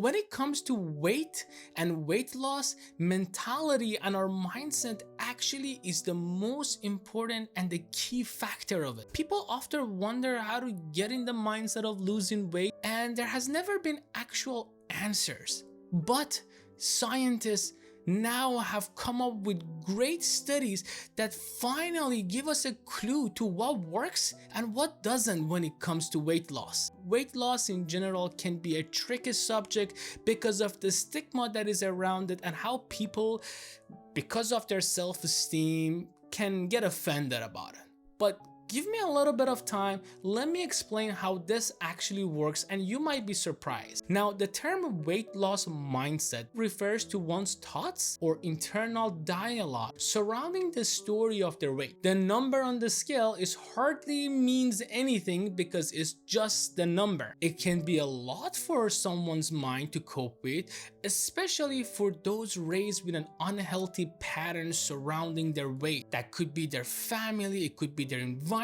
When it comes to weight and weight loss, mentality and our mindset actually is the most important and the key factor of it. People often wonder how to get in the mindset of losing weight, and there has never been actual answers. But scientists now have come up with great studies that finally give us a clue to what works and what doesn't when it comes to weight loss. Weight loss in general can be a tricky subject because of the stigma that is around it and how people, because of their self-esteem, can get offended about it. But give me a little bit of time, let me explain how this actually works and you might be surprised. Now, the term weight loss mindset refers to one's thoughts or internal dialogue surrounding the story of their weight. The number on the scale is hardly means anything because it's just the number. It can be a lot for someone's mind to cope with, especially for those raised with an unhealthy pattern surrounding their weight. That could be their family, it could be their environment,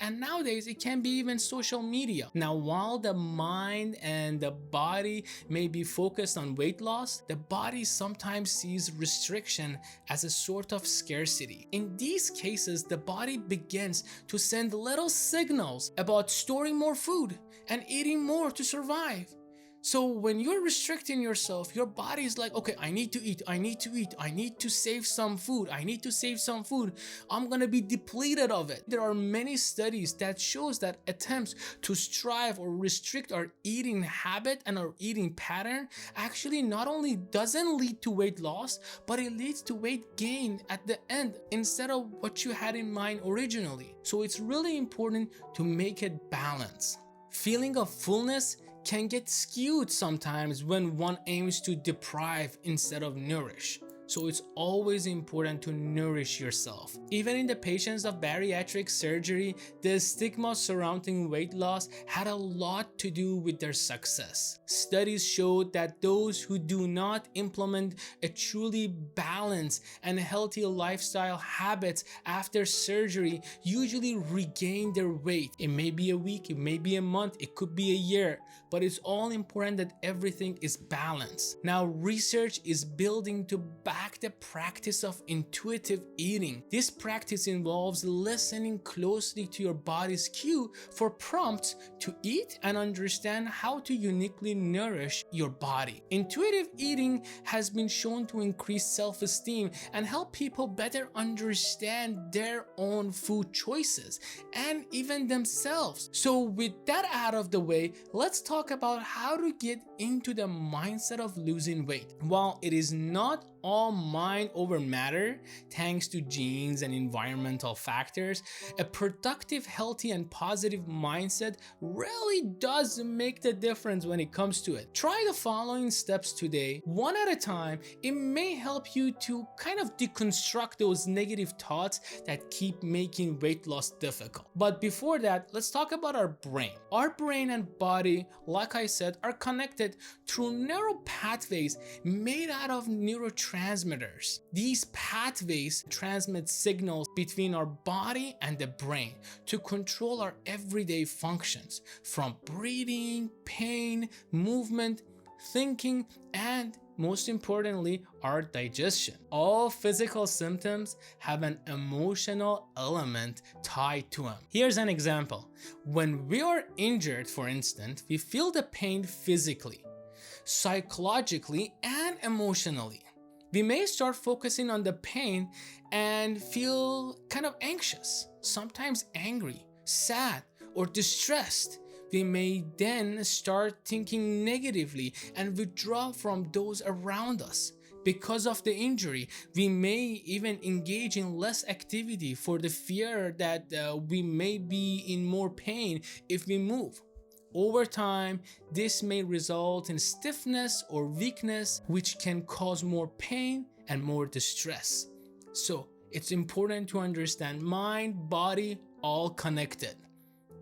and nowadays it can be even social media. Now, while the mind and the body may be focused on weight loss, the body sometimes sees restriction as a sort of scarcity. In these cases, the body begins to send little signals about storing more food and eating more to survive. So when you're restricting yourself, your body is like, okay, I need to eat, I need to eat, I need to save some food, I need to save some food. I'm gonna be depleted of it. There are many studies that shows that attempts to strive or restrict our eating habit and our eating pattern actually not only doesn't lead to weight loss, but it leads to weight gain at the end instead of what you had in mind originally. So it's really important to make it balance. Feeling of fullness can get skewed sometimes when one aims to deprive instead of nourish. So it's always important to nourish yourself. Even in the patients of bariatric surgery, the stigma surrounding weight loss had a lot to do with their success. Studies showed that those who do not implement a truly balanced and healthy lifestyle habits after surgery usually regain their weight. It may be a week, it may be a month, it could be a year, but it's all important that everything is balanced. Now, research is building to back the practice of intuitive eating. This practice involves listening closely to your body's cue for prompts to eat and understand how to uniquely nourish your body. Intuitive eating has been shown to increase self-esteem and help people better understand their own food choices and even themselves. So with that out of the way, let's talk about how to get into the mindset of losing weight. While it is not all mind over matter, thanks to genes and environmental factors, a productive, healthy, and positive mindset really does make the difference when it comes to it. Try the following steps today, one at a time. It may help you to kind of deconstruct those negative thoughts that keep making weight loss difficult. But before that, let's talk about our brain. Our brain and body, like I said, are connected through neural pathways made out of neurotransmitters. These pathways transmit signals between our body and the brain to control our everyday functions, from breathing, pain, movement, thinking, and most importantly, our digestion. All physical symptoms have an emotional element tied to them. Here's an example. When we are injured, for instance, we feel the pain physically, psychologically, and emotionally. We may start focusing on the pain and feel kind of anxious, sometimes angry, sad, or distressed. We may then start thinking negatively and withdraw from those around us. Because of the injury, we may even engage in less activity for the fear that we may be in more pain if we move. Over time, this may result in stiffness or weakness, which can cause more pain and more distress. So it's important to understand mind, body, all connected.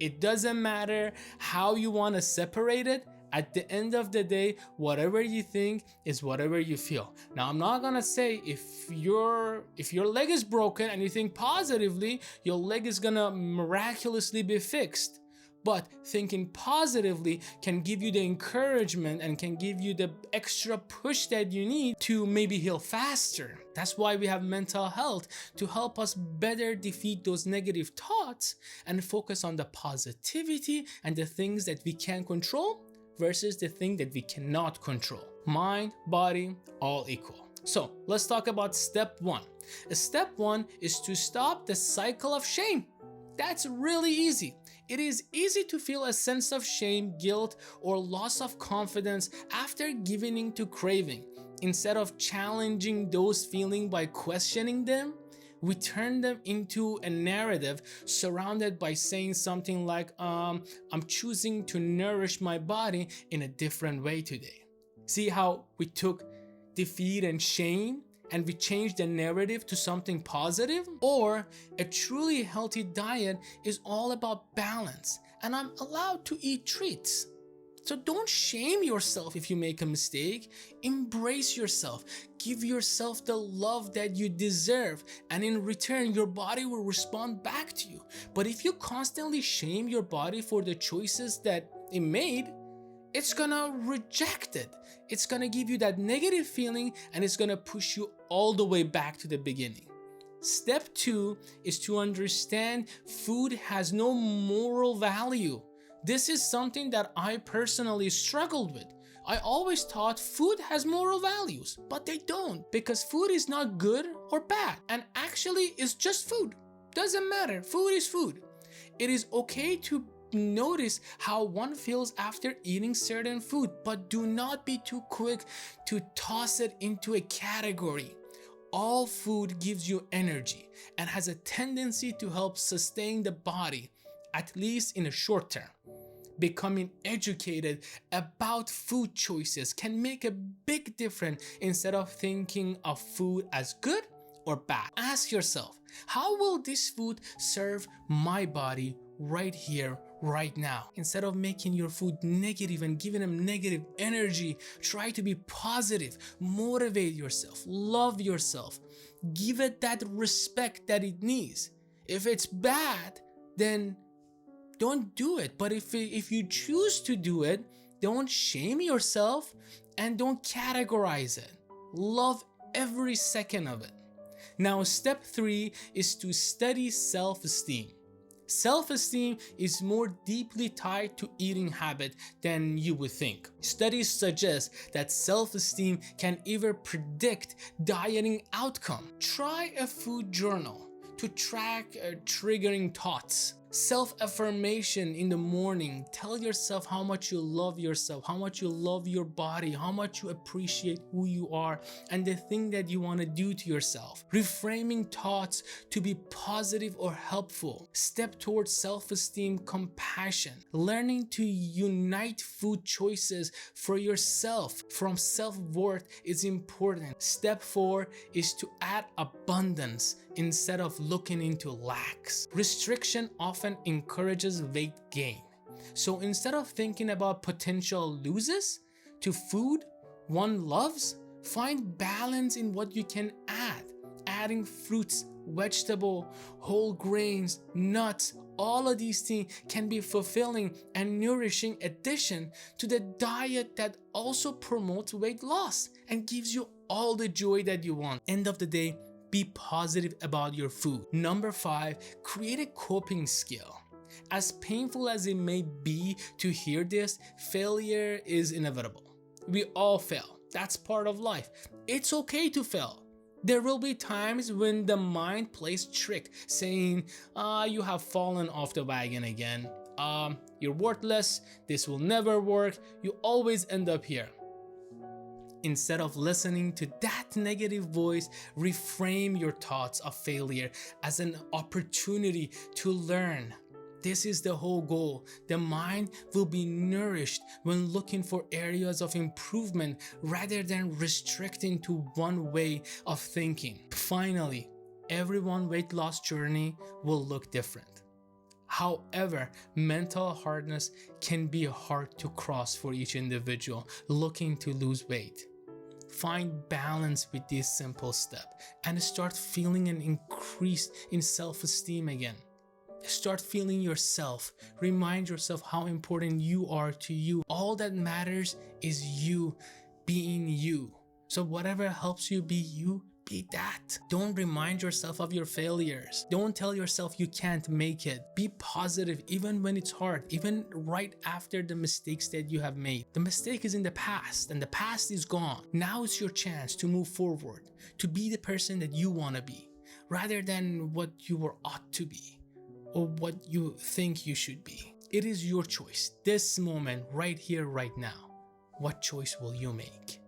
It doesn't matter how you want to separate it. At the end of the day, whatever you think is whatever you feel. Now, I'm not gonna say if your leg is broken and you think positively, your leg is gonna miraculously be fixed. But thinking positively can give you the encouragement and can give you the extra push that you need to maybe heal faster. That's why we have mental health, to help us better defeat those negative thoughts and focus on the positivity and the things that we can control versus the thing that we cannot control. Mind, body, all equal. So let's talk about step one. Step one is to stop the cycle of shame. That's really easy. It is easy to feel a sense of shame, guilt, or loss of confidence after giving in to craving. Instead of challenging those feelings by questioning them, we turn them into a narrative surrounded by saying something like, I'm choosing to nourish my body in a different way today. See how we took defeat and shame and we changed the narrative to something positive? Or a truly healthy diet is all about balance, and I'm allowed to eat treats. So don't shame yourself if you make a mistake. Embrace yourself. Give yourself the love that you deserve, and in return, your body will respond back to you. But if you constantly shame your body for the choices that it made, it's gonna reject it. It's gonna give you that negative feeling, and it's gonna push you all the way back to the beginning. Step two is to understand food has no moral value. This is something that I personally struggled with. I always thought food has moral values, but they don't, because food is not good or bad, and actually it's just food. Doesn't matter, food is food. It is okay to notice how one feels after eating certain food, but do not be too quick to toss it into a category. All food gives you energy and has a tendency to help sustain the body, at least in the short term. Becoming educated about food choices can make a big difference instead of thinking of food as good or bad. Ask yourself, how will this food serve my body right here, right now? Instead of making your food negative and giving them negative energy, try to be positive, motivate yourself, love yourself, give it that respect that it needs. If it's bad, then don't do it. But if you choose to do it, don't shame yourself and don't categorize it. Love every second of it. Now, step three is to study self-esteem. Self-esteem is more deeply tied to eating habit than you would think. Studies suggest that self-esteem can even predict dieting outcome. Try a food journal to track triggering thoughts. Self-affirmation in the morning. Tell yourself how much you love yourself, how much you love your body, how much you appreciate who you are and the thing that you want to do to yourself. Reframing thoughts to be positive or helpful. Step towards self-esteem, compassion. Learning to unite food choices for yourself from self-worth is important. Step 4 is to add abundance instead of looking into lacks. Restriction often encourages weight gain. So instead of thinking about potential losses to food one loves, find balance in what you can add. Adding fruits, vegetable, whole grains, nuts, all of these things can be fulfilling and nourishing addition to the diet that also promotes weight loss and gives you all the joy that you want. End of the day, be positive about your food. Number 5, create a coping skill. As painful as it may be to hear this, failure is inevitable. We all fail. That's part of life. It's okay to fail. There will be times when the mind plays trick, saying, you have fallen off the wagon again. You're worthless. This will never work. You always end up here. Instead of listening to that negative voice, reframe your thoughts of failure as an opportunity to learn. This is the whole goal. The mind will be nourished when looking for areas of improvement rather than restricting to one way of thinking. Finally, everyone's weight loss journey will look different. However, mental hardness can be hard to cross for each individual looking to lose weight. Find balance with this simple step and start feeling an increase in self-esteem again. Start feeling yourself. Remind yourself how important you are to you. All that matters is you being you. So whatever helps you be you, be that. Don't remind yourself of your failures. Don't tell yourself you can't make it. Be positive even when it's hard, even right after the mistakes that you have made. The mistake is in the past and the past is gone. Now it's your chance to move forward, to be the person that you want to be, rather than what you were ought to be or what you think you should be. It is your choice. This moment, right here, right now. What choice will you make?